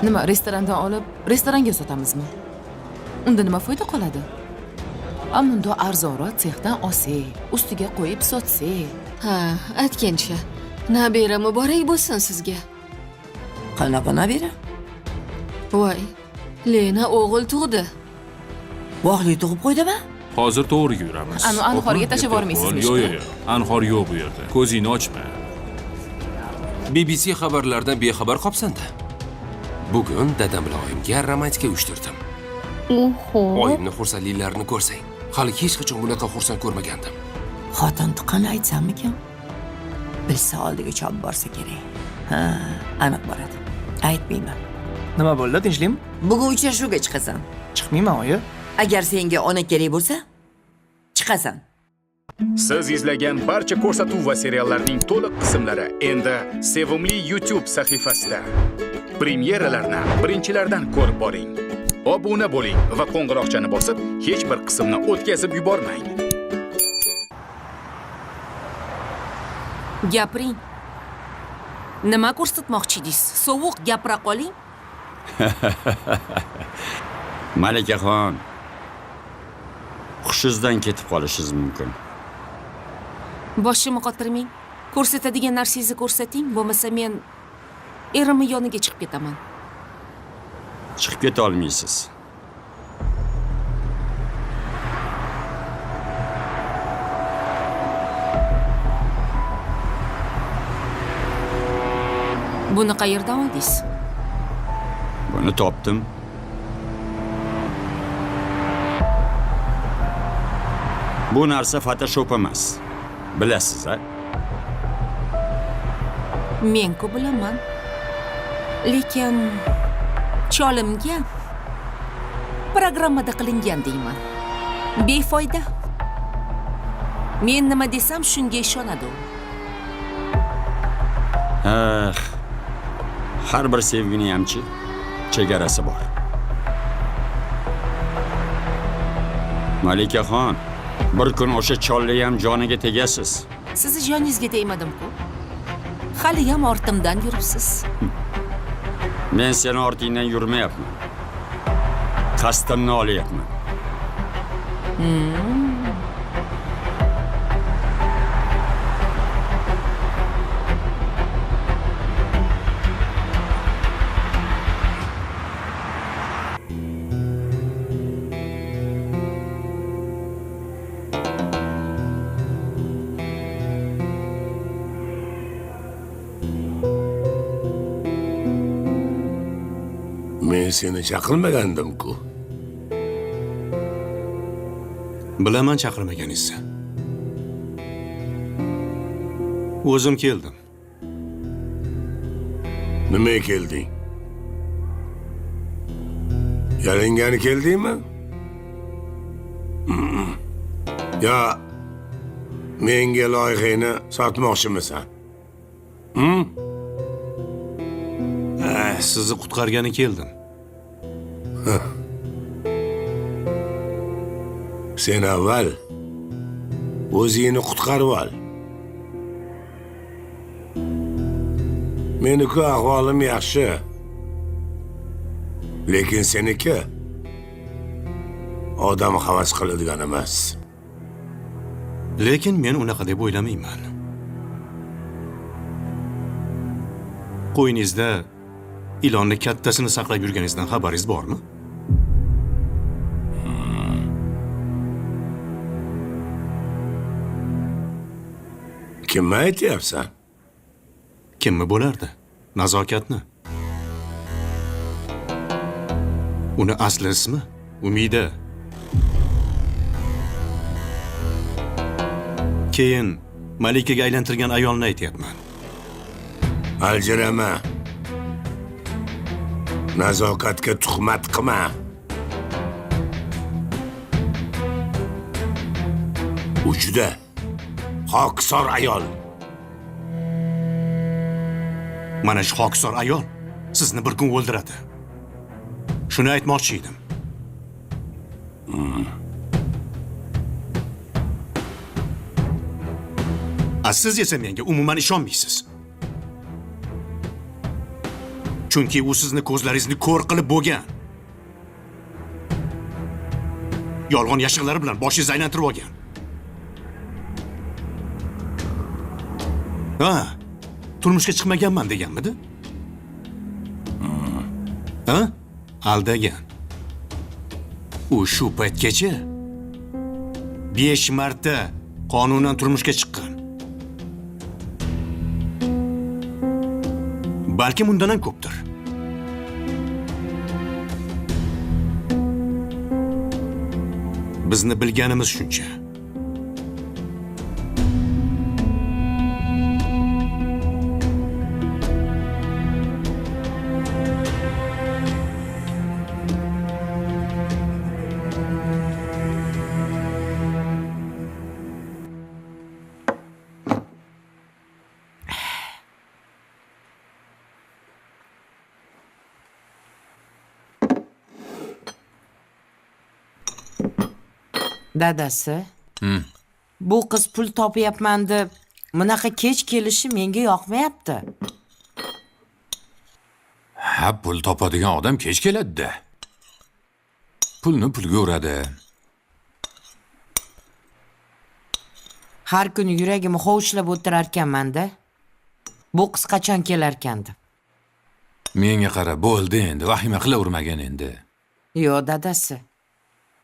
Nima, restorandan olib, restoranga sotamizmi? Unda nima foyda qoladi? Amunda arzonroq sexdan olsak, ustiga qo'yib sotsak. Ha, aytgancha. Nabira muborak bo'lsin sizga. Qanaqa nabira? Voy, Lena o'g'il tug'di. Vohli tug'ib qo'ydimi? Hozir to'g'riga yuramiz. Anhorga tashlab bormaysizmi? Yo'q. Anhor yo'q bu yerda. Ko'zingni ochma. BBC xabarlardan bexabar qolsanda. Bugun dadam bilan oyimga romantika uyushtirdim. Oyimni xursandliklarini ko'rsang. Hali hech qachon bunaqa xursand ko'rmagandim. Xotin tuqqani aytsammikan? Bilsa oldiga chopib borsa kerak. Ha, aniq boradi. Aytmayman. Nima bo'ldi, tinchlikmi? Bugun uchrashuvga chiqasan. Chiqmayman, oyi. Agar senga ona kerak bo'lsa, chiqasan. Siz izlagan barcha ko'rsatuv va seriallarning to'liq qismlari endi Sevimli YouTube sahifasida. Premyeralarni birinchilardan ko'rib boring. Obuna bo'ling va qo'ng'iroqchani bosib, hech bir qismni o'tkazib yubormang. Gapiring. Nima ko'rsatmoqchi edingiz? Sovuq gapira qoling. Malikaxon, hushingizdan ketib qolishingiz mumkin. Boshimni qotirmang. Ko'rsatadigan narsangizni ko'rsating, bo'lmasa men erimni yoniga chiqib ketaman. Chiqib keta olmaysiz. Buni qayerdan oldingiz? Buni topdim. Bu narsa Photoshop emas. Bilasiz, a? Men-ku bilaman. Lekin cholimga programmada qilingan deyman. Befoyda. Men nima desam shunga ishonadi u. Har bir sevgini hamchi chegarasi bor. Malikaxon, bir kun o'sha cholli ham joniga tegasiz. Sizni joningizga tegmadim-ku. Hali ham ortimdan yuribsiz. Men seni ortingdan yurmayapman. Qasdimni olyapman. Men seni chaqirmagandim-ku. Bilaman chaqirmaganingizni. O'zim keldim. Nima kelding? Yalingani keldingmi? Yo, menga loyihani sotmoqchimisan? Sizni qutqargani keldim. Sen avval o'zingni qutqarib ol. Meniki ahvolim yaxshi. Lekin seniki odam havas qiladigan emas. Lekin men unaqa deb o'ylamayman. Qo'yningizda ilonni kattasini saqlab yurganingizdan xabaringiz bormi? Kimni aytyapsan? Kimmi bo'lardi? Nazokatni. Uni asli ismi Umida. Keyin Malikaga aylantirgan ayolni aytyapman. Aljirama. Nazokatga tuhmat qilma. Uchda Hokisor ayol. Mana shu Hokisor ayol sizni bir kun o'ldiradi. Shuni aytmoqchi edim. Siz esa menga umuman ishonmaysiz. Chunki u sizni ko'zlaringizni ko'r qilib bo'lgan. Yolg'on yashiqlari bilan boshingizni aylantirib olgan. Ha, turmushga chiqmaganman deganmidi? Ha? Aldagan. U shu paytgacha 5 marta qonunan turmushga chiqqan. Balki undan ham ko'pdir. Bizni bilganimiz shuncha. Dadasi. Bu qiz pul topyapman deb bunaqa kech kelishi menga yoqmayapti. Ha, pul topadigan odam kech keladi-da. Pulni pulga uradi. Har kuni yuragimni hovuchlab o'tirar ekanman-da. Bu qiz qachon kelar ekan deb. Menga qara, bo'ldi endi, vahima qilavermagin endi. Yo'q, dadasi.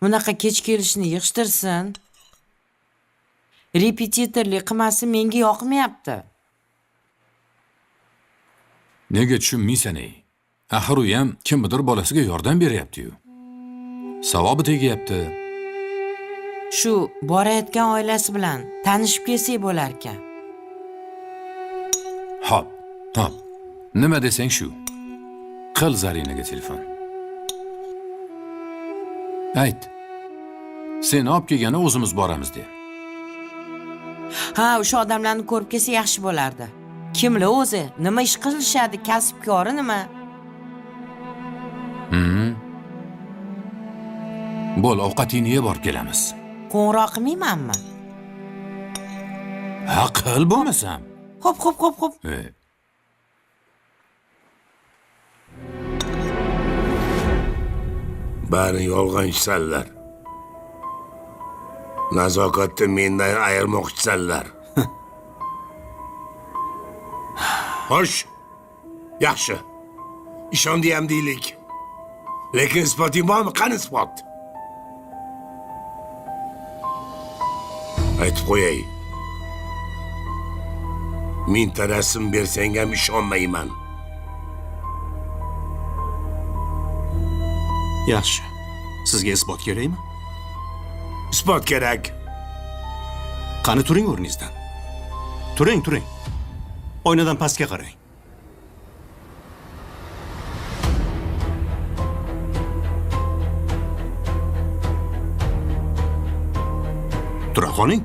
Bunaqa kech kelishni yig'ishtirsin. Repetitorlik qilmasi menga yoqmayapti. Nega tushunmaysan ey? Axir u ham kimdir bolasiga yordam beryapti-yu. Savobi tegyapti. Shu borayotgan oilasi bilan tanishib kelsak bo'lar ekan. Hop. Nima desang shu. Qil Zarinaga telefon. Ayt. Sen olib kelgani o'zimiz boramiz de. Ha, o'sha odamlarni ko'rib kelsa yaxshi bo'lardi. Kimlar o'zi? Nima ish qilishadi? Kasbkori nima? Bo'l, ovqatingni yeb borib kelamiz. Qo'ng'iroq qilmaymanmi? Ha, qil bo'lmasam. Xo'p. Bari yolg'onchisanlar. Nazokatni mendan ayirmoqchisanlar. Xo'sh. Yaxshi. Ishondi ham deylik. Lekin isboting bormi? Qani isbot? Aytib qo'yay. Mingta rasm bersang ham ishonmayman. Yaxshi. Sizga isbot kerakmi? Isbot kerak. Qani turing o'rningizdan. Turing. Oynadan pastga qarang. Tura qoling.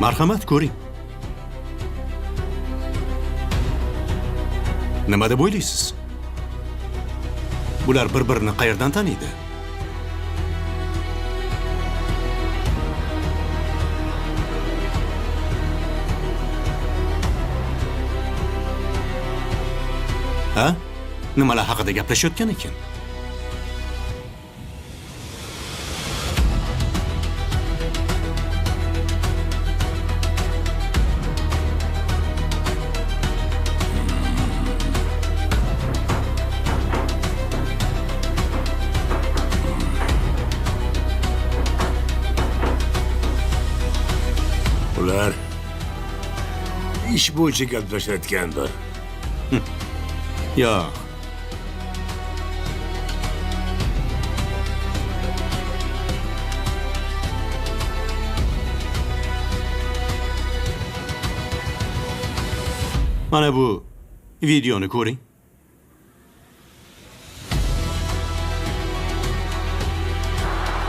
Marhamat, ko'ring. Nima deb o'ylaysiz? Bular bir-birini qayerdan taniydi? Ha? Nimalar haqida gaplashayotgan ekan? Ular ish bo'yicha gaplashayotgandir. Yo'q. Mana bu videoni ko'ring.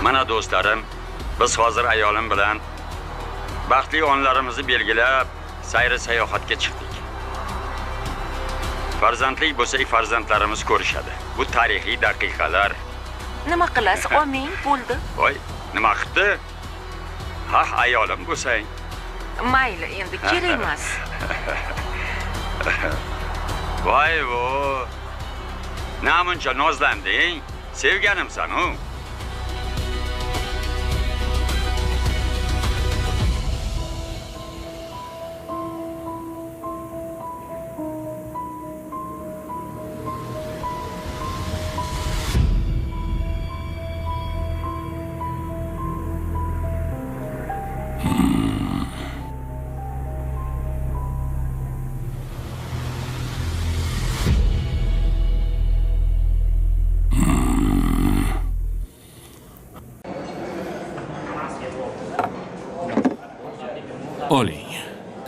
Mana do'stlarim, biz hozir ayolim bilan Baxtli onlarimizni belgilab, sayri sayohatga chiqdik. Farzandlik bo'lsak, farzandlarimiz ko'rishadi. Bu tarixiy daqiqalar. Nima qilasiz? Olmang, bo'ldi. Voy, nima qildi? Ha, ayolim bo'lsang. Mayli, endi kerak emas. Voy vo. Namuncha nozlanding? Sevganimsan-u. Oling.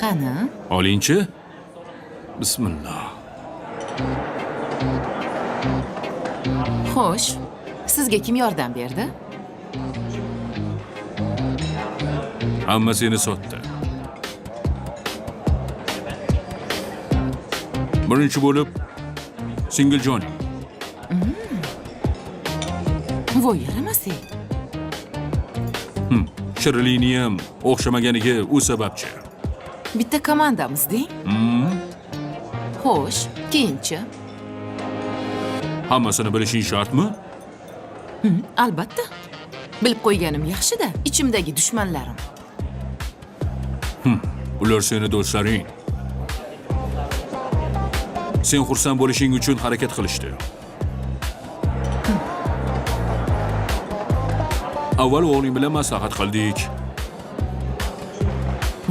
Qani? Olingchi. Bismillah. Xo'sh, sizga kim yordam berdi? Hamma seni sotdi. Birinchi bo'lib Singiljoning. Voy, yaramasay. Shirlini ham o'xshamaganiga u sababchi. Bitta komandamiz-deng. Xo'sh, keyinchi? Hammasini bilishing shartmi? Albatta. Bilib qo'yganim yaxshi-da, ichimdagi dushmanlarim. Ular seni do'stlaring. Sen xursand bo'lishing uchun harakat qilishdi. Avval o'g'ling bilan maslahat qildik.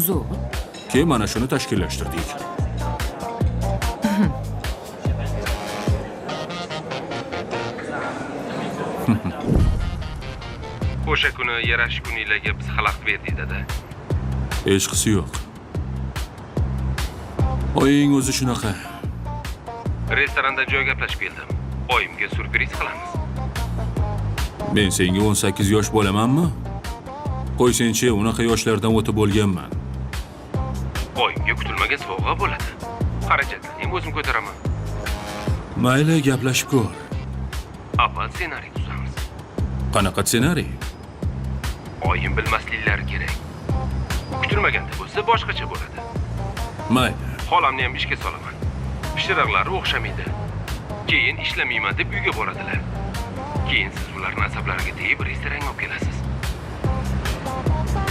Zo'r. Keyin mana shuni tashkillashtirdik. O'sha kuni yarash kuninglarga biz xalaqit berdik dada. Hech qisi yo'q. Oying o'zi shunaqa. Restoranda joy gaplashib keldim. Oyimga surpriz qilamiz. Men senga 18 yosh bo'lamanmi? Qo'ysenchi, unaqa yoshlardan o'tib bo'lganman. Oyimga kutilmagan sovg'a bo'ladi. Xarajatlarni o'zim ko'taraman. Mayli, gaplashib ko'r. Avval ssenariy tuzamiz. Qanaqa ssenariy? Oyim bilmasliklari kerak. Kutilmaganda bo'lsa boshqacha bo'ladi. Mayli. Xolamni ham ishga solaman. Pishiriqlari o'xshamaydi. Keyin ishlamayman deb uyga boradilar. Keyin siz ularning asablariga tegib restoranga olib kelasiz.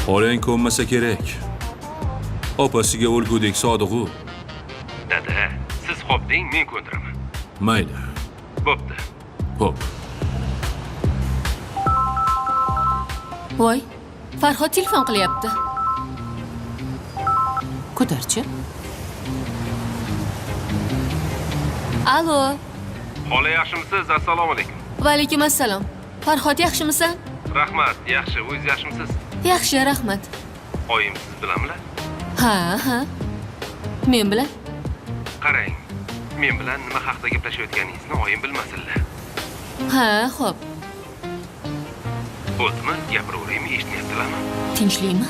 Xolang ko'nmasa kerak. Opasiga o'lgudek sodiq-u. Dada, siz xo'p deng, men ko'ndiraman. Mayli. Bo'pti. Xo'p. Voy, Farhod telefon qilyapti. Ko'tarchi. Alo. Xola yaxshimisiz? Assalomu alaykum. Va alaykum assalom. Farhod yaxshimisan? Rahmat, yaxshi. O'zingiz yaxshimisiz? Yaxshi, rahmat. Oyim siz bilanmi? Ha. Men bilan? Qarang, men bilan nima haqida gaplashayotganingizni oyim bilmasinlar. Ha, xo'p. Bo'ldimi? Gapiravering, eshitmayaptilarmi? Tinchlikmi?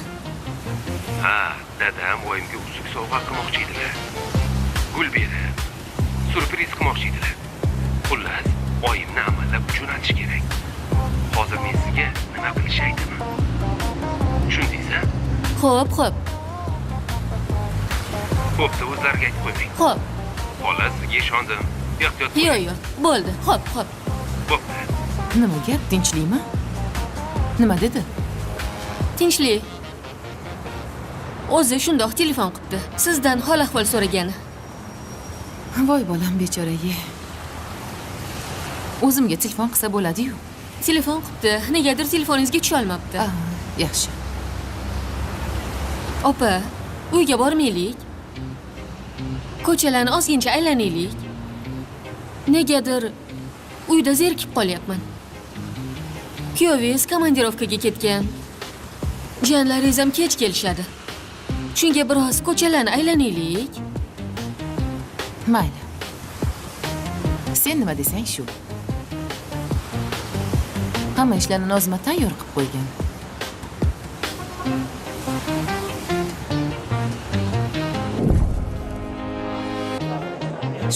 Ha, dadam oyimga uzuk sovg'a qilmoqchi edilar. Gul berib, surpriz qilmoqchi edilar. Xullas, oyimni amallab jo'natish kerak. Hozir men sizga nima qilish aytaman? Tushundingiz-a? Xo'p. Bo'pti, o'zlariga aytib qo'ying. Xo'p. Xola, sizga ishondim. Ehtiyot qiling. Yo'q. Bo'ldi. Xo'p. Bo'pti. Nima gap, tinchlikmi? Nima dedi? Tinchlik. O'zi shundoq telefon qildi. Sizdan hol ahvol so'ragani. Voy bolam bechoraga. O'zimga telefon qilsa bo'ladi-yu. Telefon qildi. Negadir telefoningizga tusha olmabdi. Yaxshi. Opa, uyga bormaylik. Ko'chalarni ozgincha aylanaylik. Negadir uyda zerikib qolyapman. Kuyovingiz komandirovkaga ketgan. Jiyanlaringiz ham kech kelishadi. Shunga biroz ko'chalarni aylanaylik. Mayli. Sen nima desang shu. Hamma ishlarni Nozima tayyor qilib qo'ygan.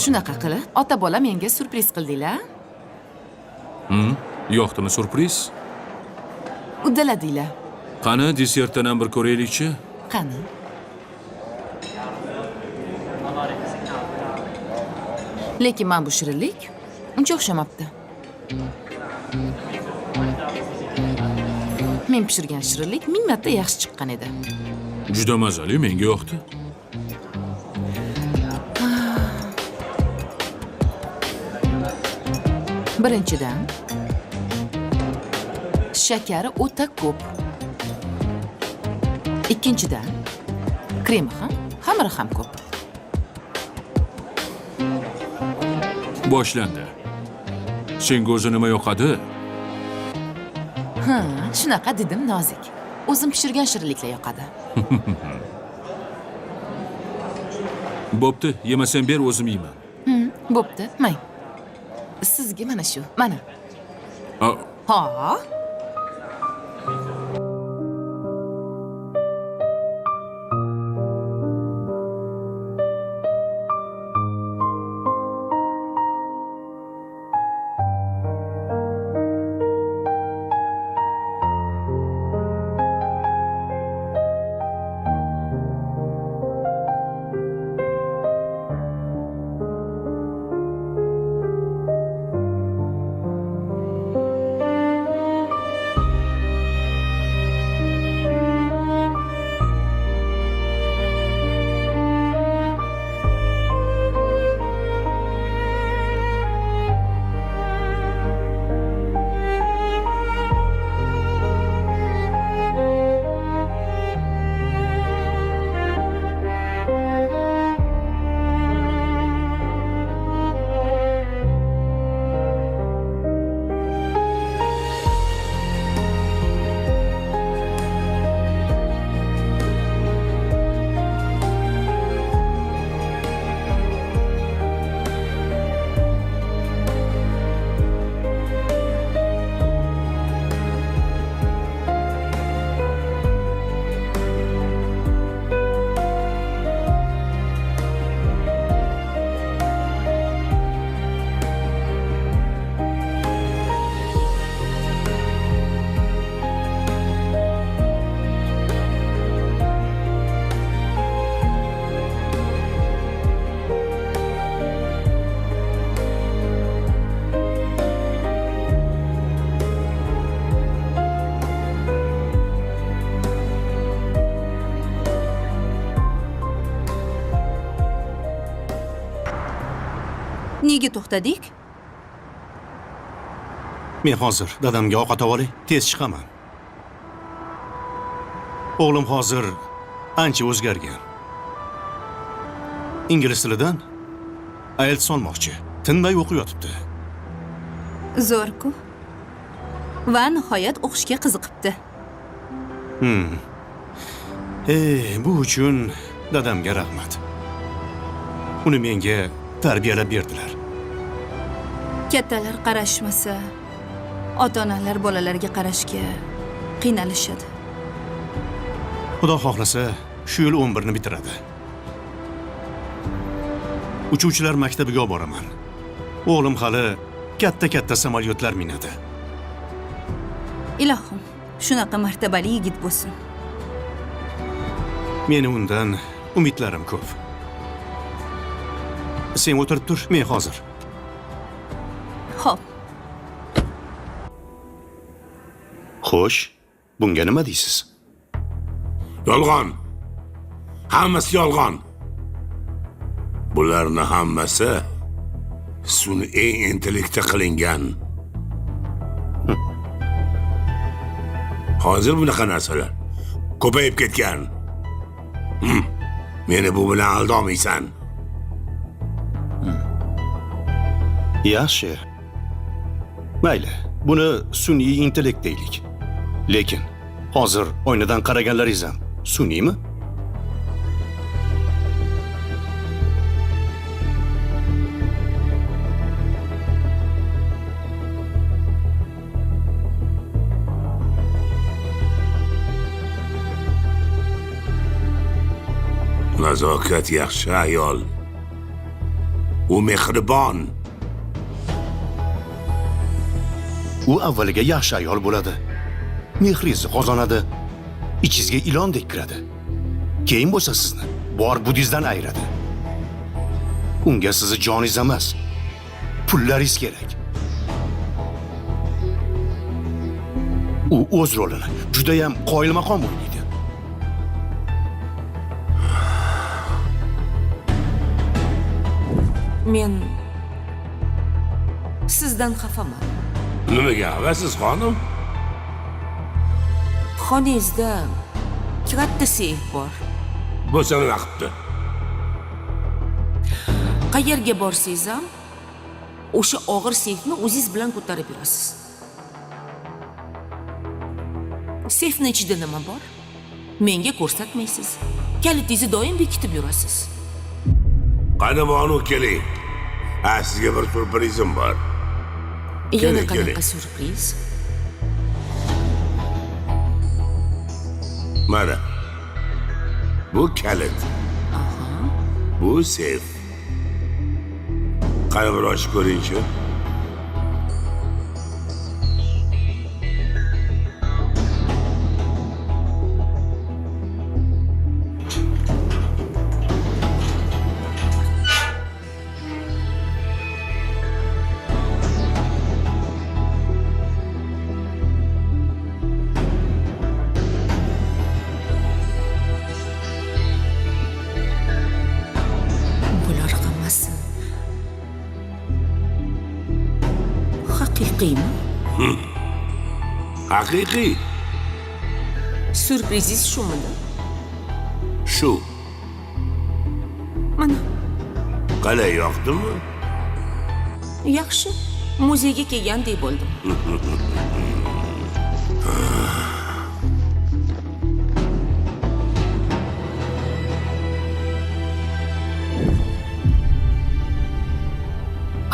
Shunaqa qilib, ota bola menga surpriz qildinglar. Yo'qdimi surpriz? Uddaladinglar. Qani, desertdan ham bir ko'raylikchi. Qani? Lekin men bu shirinlik uncha o'xshamabdi. Men pishirgan shirinlik 1000 marta yaxshi chiqqan edi. Juda mazali, menga yoqdi. Birinchidan, shakari o'ta ko'p. Ikkinchidan, kremi ham, xamiri ham ko'p. Boshlandi. Senga o'zi nima yoqadi? Shunaqa dedim nozik. O'zim pishirgan shirinliklar yoqadi. Bo'pti, yemasam ber, o'zim yeyman. Bo'pti, mang. Sizga mana shu, mana. A- Ha? Nega to'xtadik? Men hozir dadamga ovqat olay, tez chiqaman. O'g'lim hozir ancha o'zgargan. Ingliz tilidan IELTS olmoqchi. Tinmay o'qib yotibdi. Zo'r-ku. Va nihoyat o'qishga qiziqibdi. Bu uchun dadamga rahmat. Uni menga tarbiyalab berdilar. Kattalar qarashmasa, ota-onalar bolalarga qarashga qiynalishadi. Xudo xohlasa, shu yil 11 ni bitiradi. Uchuvchilar maktabiga olib boraman. O'g'lim hali katta samolyotlar minadi. Ilohim, shunaqa martabali yigit bo'lsin. Meni undan umidlarim ko'p. Sen o'tirib tur, men hozir. Xo'p. Xo'sh, bunga nima deysiz? Yolg'on. Hammasi yolg'on. Bularni hammasi sun'iy intellektda qilingan. Hozir bunaqa narsalar ko'payib ketgan. Meni bu bilan aldamaysan. Yaxshi. Mayli, buni sun'iy intellekt deylik. Lekin hozir oynadan qaraganlaringiz ham sun'iymi? Nazokat yaxshi ayol. U mehribon. U avvaliga yaxshi ayol bo'ladi. Mehringizni qozonadi. Ichingizga ilondek kiradi. Keyin bo'lsa sizni bor budizdan ayiradi. Unga sizni joningiz emas, pullaringiz kerak. U o'z rolini juda ham qoyilmaqom o'ynaydi. Men sizdan xafaman. Nimaga havasiz xonim? Xonangizda katta seyf bor. Bo'lsa nima qilibdi? Qayerga borsangiz ham o'sha og'ir seyfni o'zingiz bilan ko'tarib yurasiz. Seyfning ichida nima bor? Menga ko'rsatmaysiz. Kalitingizni doim bekitib yurasiz. Qani Bonu keling. Sizga bir surprizim bor. Yana qanaqa surpriz? Mana. Bu kalit. Bu seyf. Qani bir ochib ko'ring-chi. Bular hammasi haqiqiymi? Haqiqiy. Surprizingiz shumidi? Shu. Mana, Qalay yoqdimi? yaxshi. Muzeyga kelgandek bo'ldim.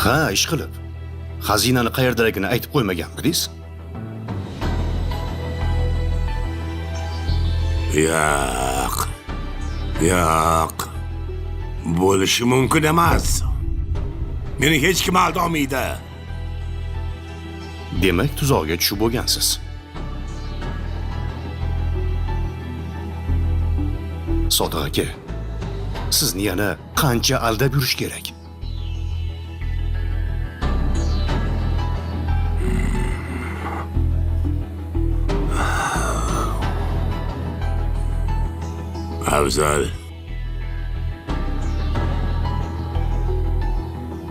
Ha, ish qilib. Xazinani qayerdaligini aytib qo'ymaganmidingiz? Yo'q. Yo'q. Bo'lishi mumkin emas. Meni hech kim aldamaydi. Demak, tuzoqqa tushib bo'lgansiz. Sodiq aka, sizni yana qancha aldab yurish kerak? Afzal.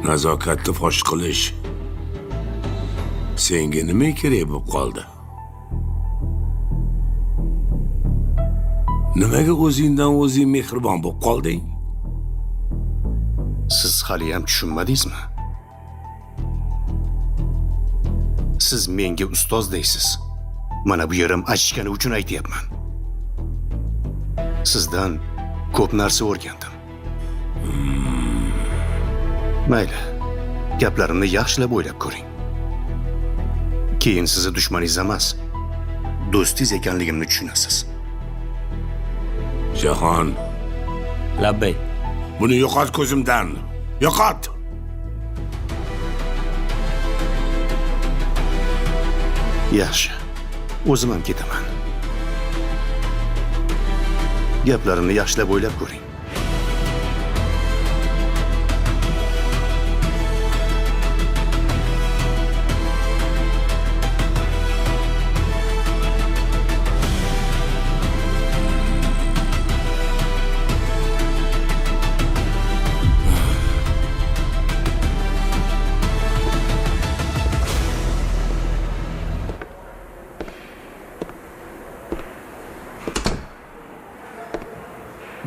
Nazokatni fosh qilish senga nima kerak bo'lib qoldi? Nimaga o'zingdan o'zing mehribon bo'lib qolding? Siz hali ham tushunmadingizmi? Siz menga ustoz deysiz. Mana bu yerim achishgani uchun aytyapman. Sizdan ko'p narsa o'rgandim. Mayli, gaplarimni yaxshilab o'ylab ko'ring. Keyin sizni dushmaningiz emas, do'stingiz ekanligimni tushunasiz. Jahon, Labbay. buni yo'qot ko'zimdan. Yo'qot. Yaxshi, o'zim ham ketaman. Gaplarimni yaxshilab o'ylab ko'ring.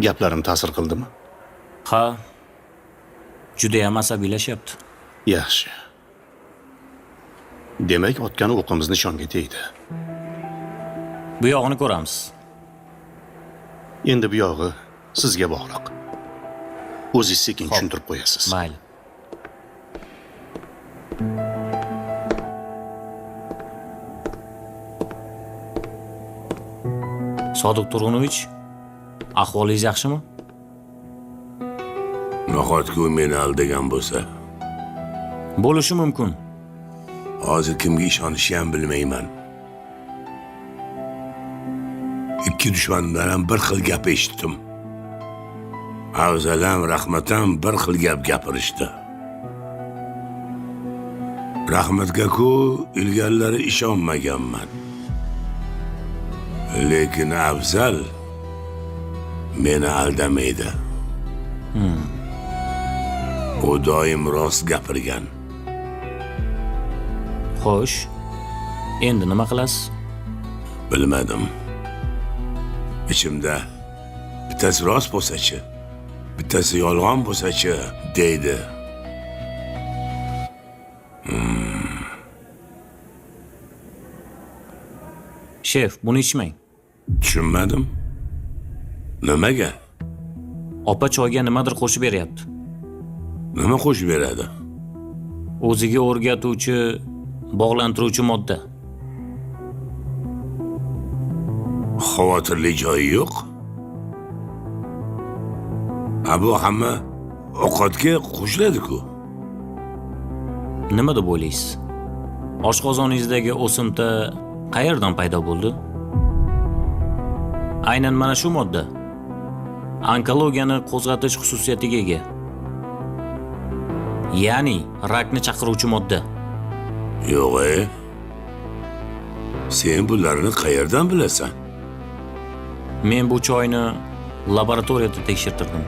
Gaplarim ta'sir qildimi? Ha. Juda ham asabiylashyapti. Yaxshi. Demak, otgan o'qimiz nishonga tegdi. Bu yog'ini ko'ramiz. Endi bu yog'i sizga bog'liq. O'zingiz sekin tushuntirib qo'yasiz. Mayli. Sodiq Turg'unovich, ahvolingiz yaxshimi? Nahotki u meni aldagan bo'lsa, Bo'lishi mumkin. hozir kimga ishonishni ham bilmayman. Ikki dushmandan ham bir xil gap eshitdim. Afzalam, Rahmatam bir xil gap gapirishdi. Rahmatga-ku ilgarilari ishonmaganman. Lekin Afzal meni aldamaydi. U doim rost gapirgan. Xo'sh, endi nima qilasiz? Bilmadim. Ichimda bittasi rost bo'lsa-chi, bittasi yolg'on bo'lsa-chi deydi. Shef, buni ichmang. Tushunmadim. Nimaga? Opa choyga nimadir qo'shib beryapti. Nima qo'shib beradi? O'ziga o'rgatuvchi, bog'lantiruvchi modda. Xavotirli joyi yo'q. Bu hamma ovqatga qo'shiladi-ku. Nima deb o'ylaysiz? Oshqozoningizdagi o'simta qayerdan paydo bo'ldi? Aynan mana shu modda onkologiyani qo'zg'atish xususiyatiga ega. Ya'ni rakni chaqiruvchi modda. Yo'q, sen bularni qayerdan bilasan? Men bu choyni laboratoriyada tekshirtirdim.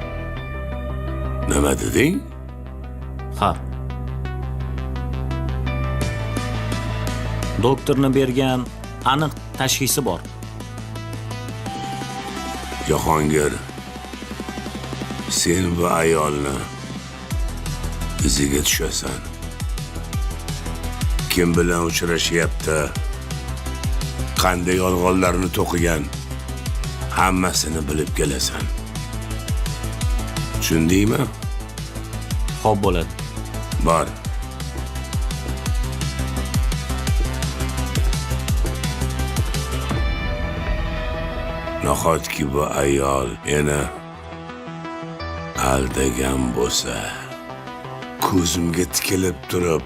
Nima deding? Ha. Doktorning bergan aniq tashxisi bor. Jahongir, sen bu ayolni iziga tushasan. Kim bilan uchrashyapti? Qanday yolg'onlarni to'qigan? Hammasini bilib kelasan. Tushundingmi? Xo'p bo'ladi. Bor. Nahotki bu ayol meni aldagan bo'lsa, ko'zimga tikilib turib,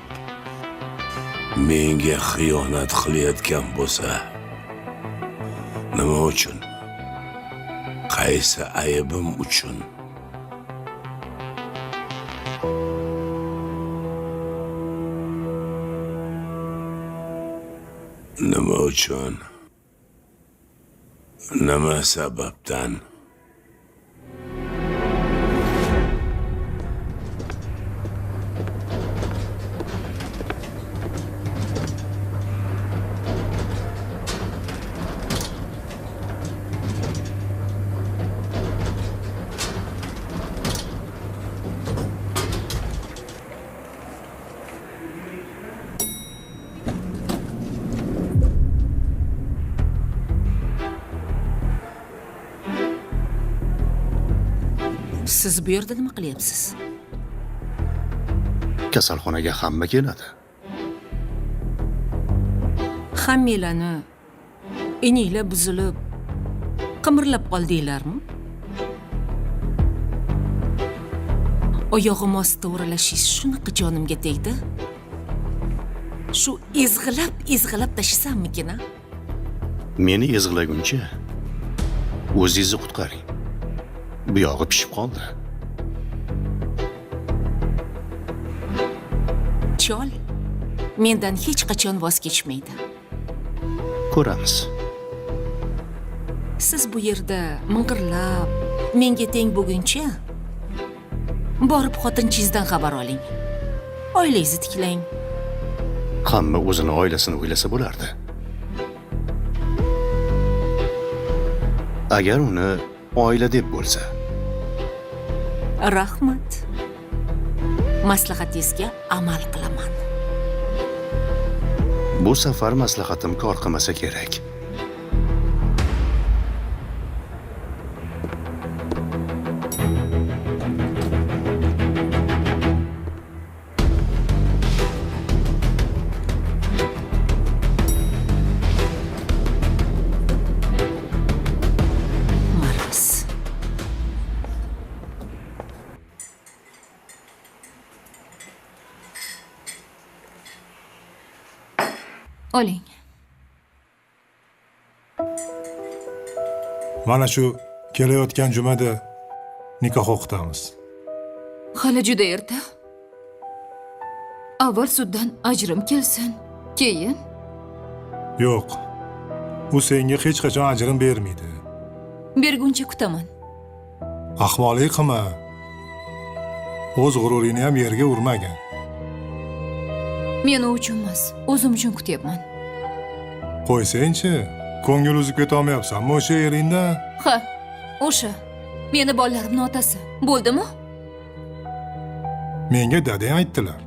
menga xiyonat qilayotgan bo'lsa, nima uchun? Qaysi aybim uchun? Nima uchun? Nima sababdan? Siz bu yerda nima qilyapsiz? Kasalxonaga hamma keladi. Hammanglarni ininglar buzilib, qimirlab qoldinglarmi? Oyog'im ostida o'ralashingiz shunaqa jonimga tegdi. Shu ezg'ilab tashlasammikin, a? Meni ezg'ilaguncha o'zingizni qutqaring. Bu yog'i pishib qoldi. Chol mendan hech qachon voz kechmaydi. Ko'ramiz. Siz bu yerda ming'irlab menga teng bo'lguncha borib xotinchingizdan xabar oling. Oilangizni tiklang. Hamma o'zini oilasini o'ylasa bo'lardi. Agar uni oila deb bo'lsa. Rahmat. Maslahatingizga amal qilaman. Bu safar maslahatim kor qilmasa kerak. Oling. Mana shu kelayotgan jumada nikoh o'qitamiz. Hali juda erta. Avval suddan ajrim kelsin, keyin Yo'q. U senga hech qachon ajrim bermaydi. berguncha kutaman. Ahmoqlik qilma. O'z g'ururingni ham yerga urmagin. Men u uchun emas, o'zim uchun kutyapman. Qo'ysangchi, ko'ngil uzib ketolmayapsanmi o'sha eringdan? Ha, o'sha. Meni bolalarimning otasi. Bo'ldimi? Menga dadang aytdilar.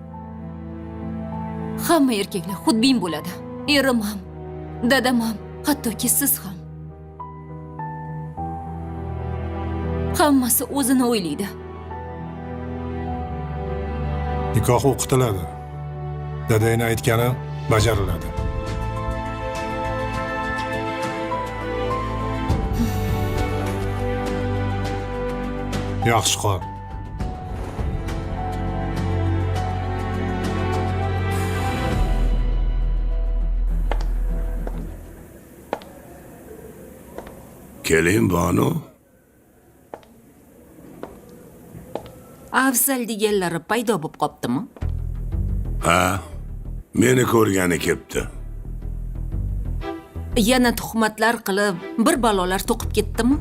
Hamma erkaklar xudbin bo'ladi. Erim ham, dadam ham, hattoki siz ham. Hammasi o'zini o'ylaydi. Nikoh o'qitiladi. Dadangning aytgani bajariladi. Yaxshi qol. Keling, Banu. Afzal deganlari paydo bo'lib qoptimi? Ha, meni ko'rgani kelibdi. Yana tuhmatlar qilib, bir balolar to'qib ketdimi?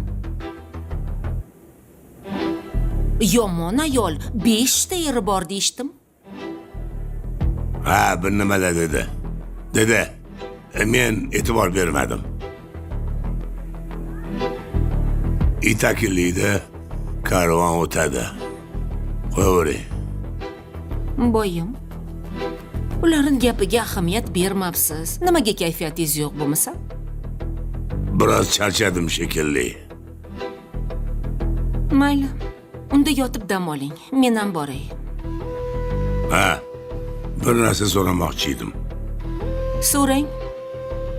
Yomon ayol 5 ta eri bor deyishdim. Ha, bir nimalar dedi. Dedi, men e'tibor bermadim. Itakilida karvon o'tadi. Qo'yavering. Boyim, ularning gapiga ahamiyat bermabsiz. Nimaga kayfiyatingiz yo'q bo'lmasa? Biroz charchadim shekilli. Mayli. Unda yotib dam oling. Men ham boray. Ha, bir narsa so'ramoqchi edim. So'rang.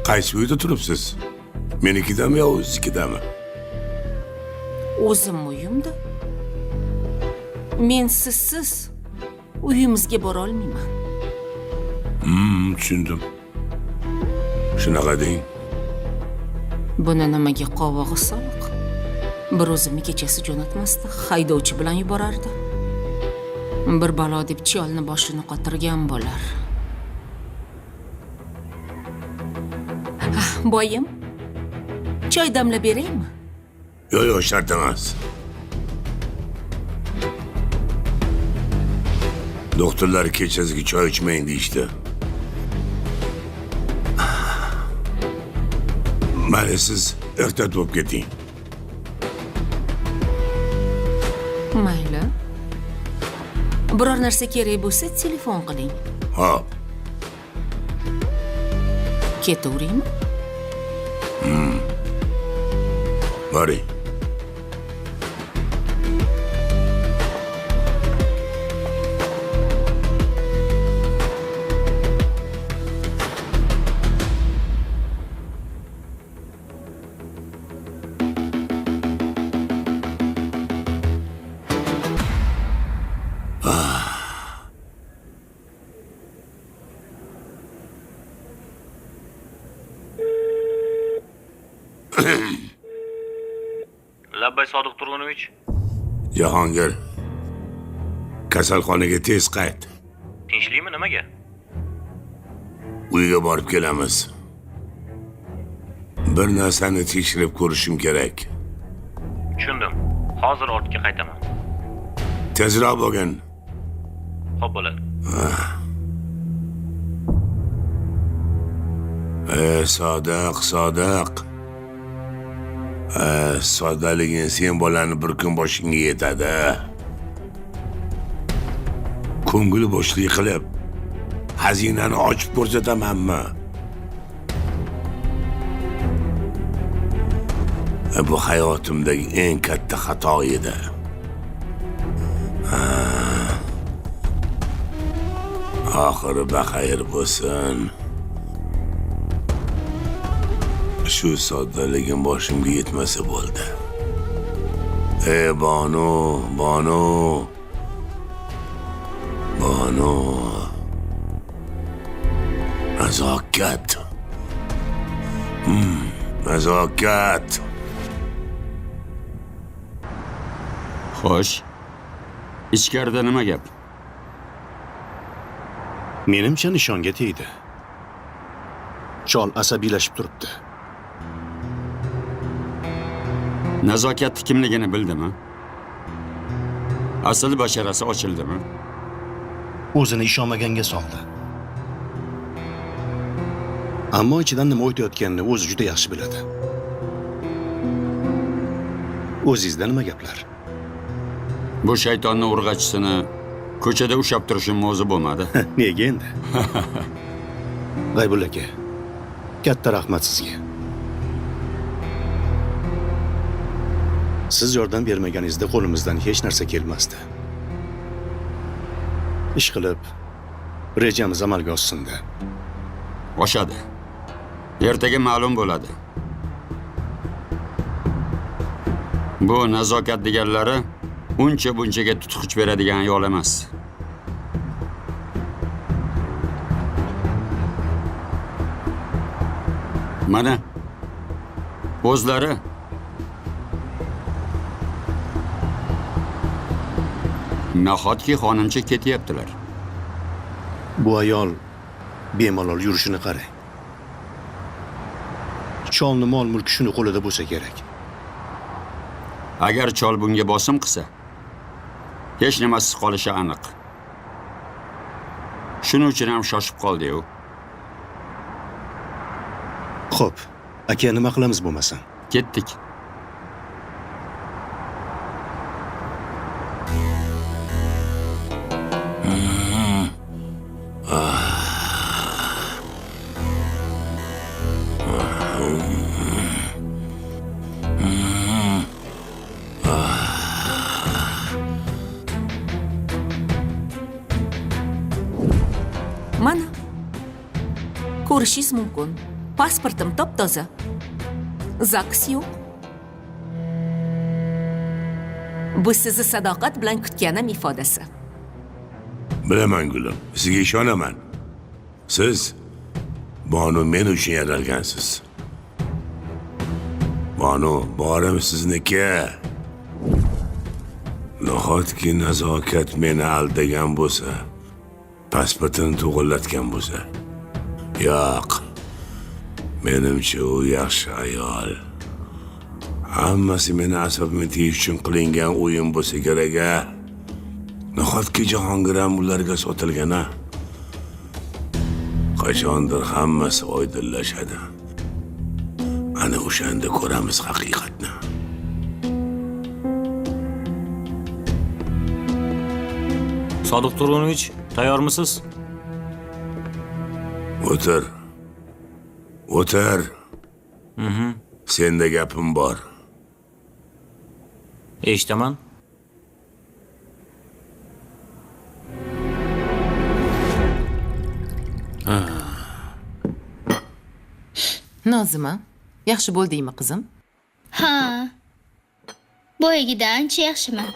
Qaysi uyda turibsiz? Menikidami yo o'zingiznikidami? O'zim uyimda. Men sizsiz uyimizga bora olmayman. Tushundim. Shunaqa deng. Buni nimaga qovog'i sovuq? Bir o'zimni kechasi jo'natmasdi, haydovchi bilan yuborardi. Bir balo deb chiyolni boshini qotirgan bo'lar. Boyim, choy damlab beraymi? Yo'q, shart emas. Doktorlar kechasiga choy ichmang deyishdi. Mayli, siz ehtiyot bo'lib keting. Mayli. Biror narsa kerak bo'lsa, telefon qiling. Hop. Ketaveraymi? Boring. Labbay Sodiq Turg'unovich. Jahongir, kasalxonaga tez qayt. Tinchlikmi, nimaga? Uyga borib kelamiz. Bir narsani tekshirib ko'rishim kerak. Tushundim. Hozir ortga qaytaman. Tezroq bo'lgin. Xo'p bo'ladi. Sodiq. Soddaliging sen bolani bir kun boshingga yetadi. Ko'ngil bo'shlik qilib, xazinani ochib ko'rsatamanmi? Bu hayotimdagi eng katta xato edi. Oxiri baxayr bo'lsin. Shu soddaligim boshimga yetmasa bo'ldi. Banu. Nazokat. Nazokat. Xo'sh. Ichkarida nima gap? Menimcha nishonga tegdi. Chol asabiylashib turibdi. Nazokatni kimligini bildimi? Asl basharasi ochildimi? O'zini ishonmaganga soldi. Ammo ichidan nima o'tayotganini o'zi juda yaxshi biladi. O'zingizda nima gaplar? Bu shaytonni urg'achisini ko'chada ushlab turishim mo'zi bo'lmadi. Nega endi? G'aybul aka, katta rahmat sizga. Siz yordam bermaganingizda qo'limizdan hech narsa kelmasdi. Ish qilib, rejamiz amalga oshsin-da. Oshadi. Ertaga ma'lum bo'ladi. Bu nazokat deganlari uncha bunchaga tutqich beradigan ayol emas. Mana o'zlari nahotki xonimcha ketyaptilar. Bu ayol bemalol yurishini qarang. Cholni mol-mulki shuni qo'lida bo'lsa kerak. Agar chol bunga bosim qilsa, hech nimasiz qolishi aniq. Shuning uchun ham shoshib qoldi-yu. Xo'p, aka nima qilamiz bo'lmasa? Ketdik. Mana. Ko'rishingiz mumkin. Pasportim top-toza. Zaks yo'q. Bu sizni sadoqat bilan kutganim ifodasi. Bilaman gulim, sizga ishonaman. Siz Bonu men uchun yaralgansiz. Banu, borim sizniki. Nahotki nazokat meni aldagan bo'lsa, pasportini to'g'irlatgan bo'lsa. Yo'q. Menimcha u yaxshi ayol. Hammasi meni asabimni tiyish uchun qilingan o'yin bo'lsa kerak-a. Nahotki Jahongir ham ularga sotilgan-a? Qachondir hammasi oydinlashadi. Ana o'shanda ko'ramiz haqiqatni. Sodiq Turg'unovich, tayyormisiz? O'tir. O'tir. Senda gapim bor. Eshitaman. Nozima, yaxshi bo'ldingmi qizim? Ha. Boyagidan ancha yaxshiman.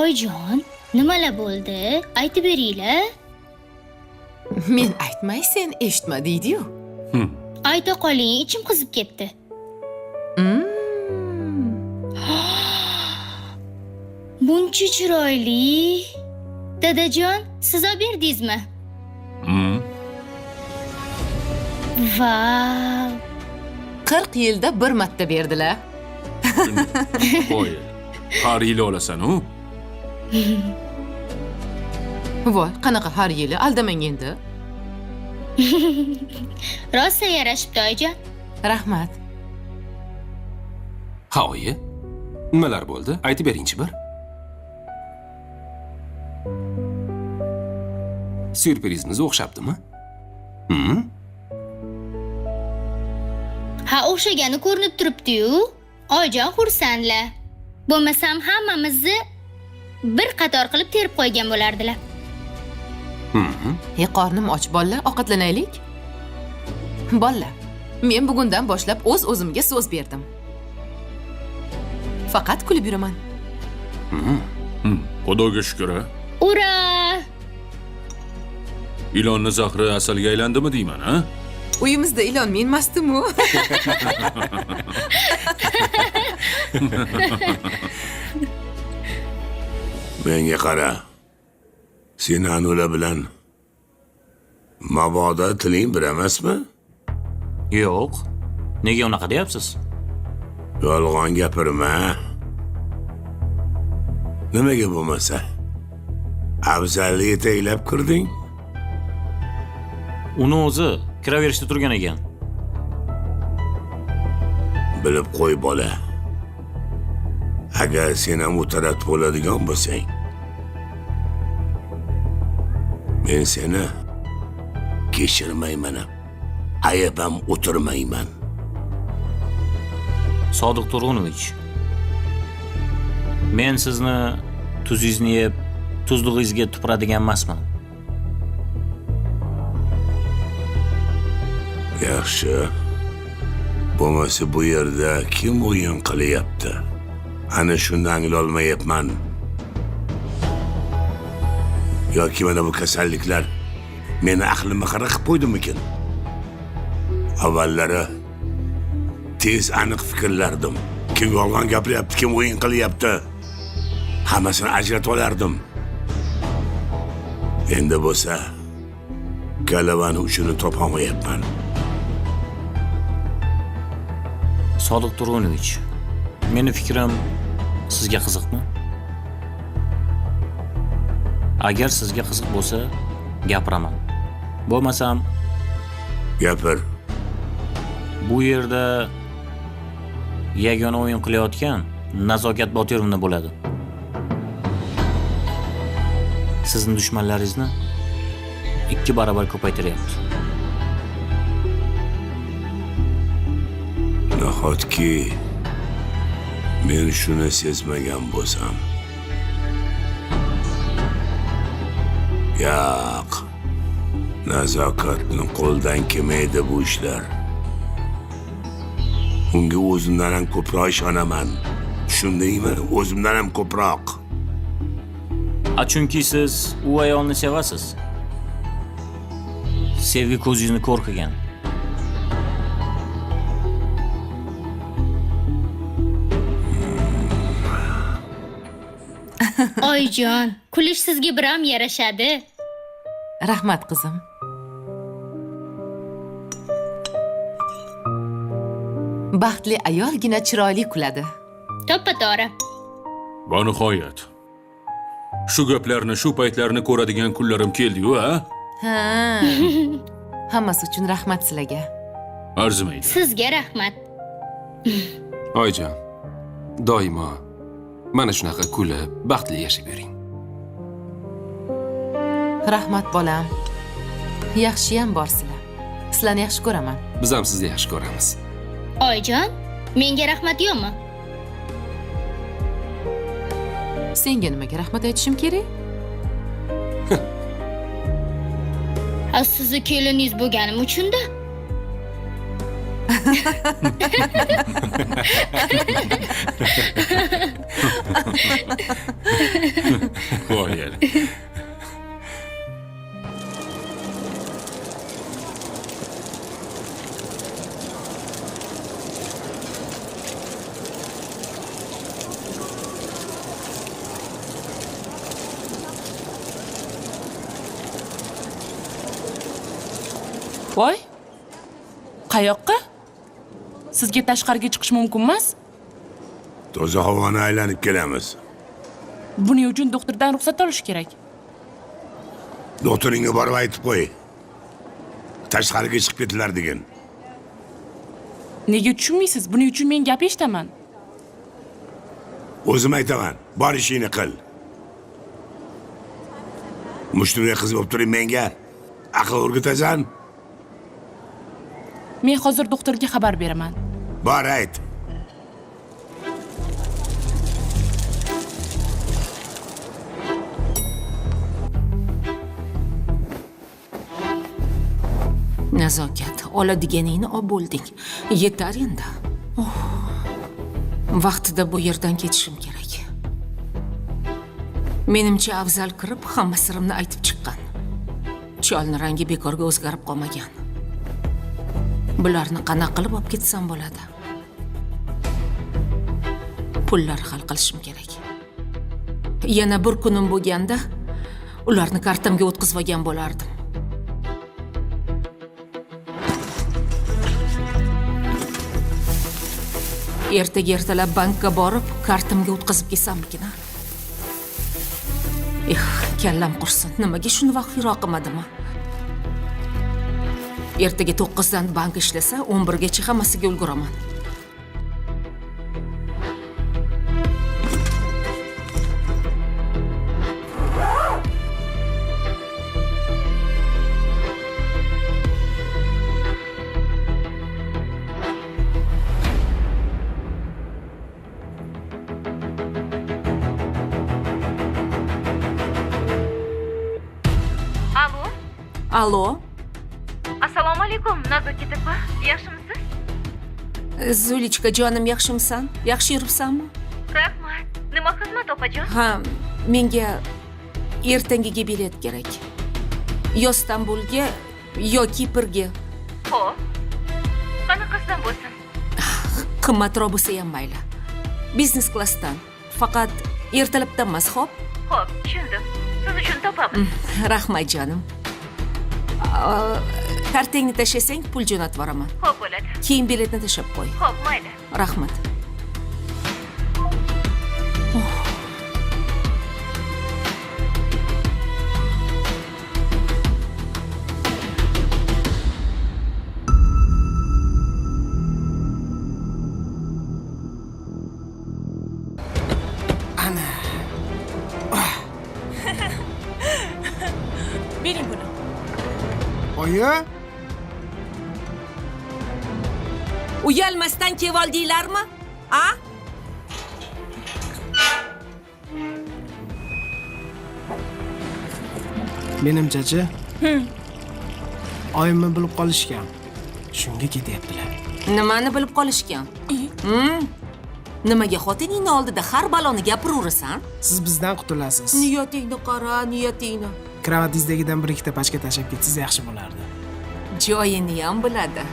Oyjon, nimalar bo'ldi? Aytib beringlar. Men aytmay sen eshitma deydi-yu. Ayta qoling, ichim qizib ketdi. Buncha chiroyli. Dadajon, siz olib berdingizmi? Vau. 40 yilda bir marta berdilar. Qo'y. Har yil olasan-u. Voy, qanaqa har yili aldamang endi. Rosa yarashibdi oyijon. Rahmat. Ha, oyi. Nimalar bo'ldi? Aytib beringchi bir. Syurprizimiz o'xshabdimi? Ha, o'xshagani ko'rinib turibdi-yu. Oyijon xursandlar. Bo'lmasam hammamizni bir qator qilib terib qo'ygan bo'lardilar. Qornim och bolalar, ovqatlanaylik. Bolalar, men bugundan boshlab o'z-o'zimga so'z berdim. Faqat kulib yuraman. Xudoga shukr. Ura! Ilonni zahri asalga aylandimi deyman, ha? Uyimizda ilon men emasdim-u. Menga qara. Sen Anula bilan mabodo tiling bir emasmi? Yo'q. Nega unaqa deyapsiz? Yolg'on gapirma. Nimaga bo'lmasa? Afzalni yetaklab kirding? Uni o'zi kiraverishda turgan ekan. Bilib qo'y bola. Agar sen ham u taraf bo'ladigan bo'lsang, men seni kechirmayman. Ayab ham o'tirmayman. Sodiq Turg'unovich. Men sizni tuzingizni yeb, tuzlig'ingizga tupuradigan emasman. Yaxshi. Bo'lmasa bu yerda kim o'yin qilyapti? Ana shuni anglolmayapman. Yoki mana bu kasalliklar meni aqlimni xira qilib qo'ydimikin? Avvallari tez aniq fikrlardim. Kim yolg'on gapiryapti, kim o'yin qilyapti? Hammasini ajratib olardim. Endi bo'lsa galavani uchini topolmayapman. Sodiq Turg'unovich, meni fikrim sizga qiziqmi? Agar sizga qiziq bo'lsa, gapiraman. Bo'lmasam, gapir. Bu yerda yagona o'yin qilayotgan Nazokat Botirovna bo'ladi. Sizning dushmanlaringizni 2 barobar ko'paytiryapti. Nahotki men shuni sezmagan bo'lsam. Yo'q. Nazokatning qo'ldan kelmaydi bu ishlar. Unga o'zimdan ham ko'proq ishonaman. Shundaymi? O'zimdan ham ko'proq. Chunki siz u ayolni sevasiz. Sevgi ko'zingizni ko'r qilgan. Oyijon, kulish sizga biram yarashadi. Rahmat qizim. Baxtli ayolgina chiroyli kuladi. To'ppa-to'g'ri. Va nihoyat. Shu gaplarni, shu paytlarni ko'radigan kunlarim keldi-yu, ha? Ha. Hammasi uchun rahmat sizlarga. Arzimaydi. Sizga rahmat. Oyijon, doimo mana shunaqa kulib, baxtli yashab yuring. Rahmat bolam. Yaxshiyam borsizlar. Sizlarni yaxshi ko'raman. Biz ham sizni yaxshi ko'ramiz. Oyijon, menga rahmat yo'qmi? Senga nimaga rahmat aytishim kerak? Sizni keliningiz bo'lganim uchun-da. Voy yana. Voy. Qayoqqa? Sizga tashqariga chiqish mumkin emas? Toza havoni aylanib kelamiz. Buning uchun doktordan ruxsat olish kerak. Doktoringga borib aytib qo'y. Tashqariga chiqib ketdilar degan. Nega tushunmaysiz? Buning uchun men gap eshitaman. O'zim aytaman, bor ishingni qil. Mushtumga qiz bo'lib turing menga. Aql o'rgatasan? Men hozir doktorga xabar beraman. Bor ayt. Nazokat, oladiganingni olib bo'lding. Yetar endi. Vaqtida bu yerdan ketishim kerak. Menimcha Afzal kirib hamma sirimni aytib chiqqan. Cholni rangi bekorga o'zgarib qolmagan. Bularni qanaqa qilib olib ketsam bo'ladi? Pullar hal qilishim kerak. Yana bir kunim bo'lganda ularni kartamga o'tkazib olgan bo'lardim. Ertaga-ertalab bankka borib, kartamga o'tkazib kelsammikin? Kallam qursin. Nimaga shuni vaqtliroq qilmadimmi? Ertaga 9 dan bank ishlasa, 11 gacha hammasiga ulguraman. Alo. Assalomu alaykum, Nazoket opa. Yaxshimisiz? Zulichka jonim, yaxshimisan? Yaxshi yuribsanmi? Rahmat. Nima xizmat opajon? Ha, menga ertangiga bilet kerak. Yo Istanbulga, yo Kiprga. Xo'p. Qanaqasidan bo'lsin? Qimmatroq bo'lsa ham mayli. Biznes klassdan. Faqat ertalabdan emas, xo'p? Xo'p, tushundim. Siz uchun topamiz. Rahmat jonim. Kartangni tashlasang, pul jo'natib boraman. Xo'p bo'ladi. Keyin biletni tashlab qo'y. Xo'p, mayli. Rahmat. Ana. Bering buni. Oyi? Uyalmasdan kelib oldinglarmi? A? Menimcha-chi. Oyimni bilib qolishgan. Shunga ketyaptilar. Nimani bilib qolishgan? Nimaga xotiningni oldida har baloni gapiraverasan? Siz bizdan qutulasiz. Niyatingni qara, niyatingni. Kravatingizdagidan bir ikkita pachka tashlab ketsangiz yaxshi bo'lardi. Joyini ham biladi.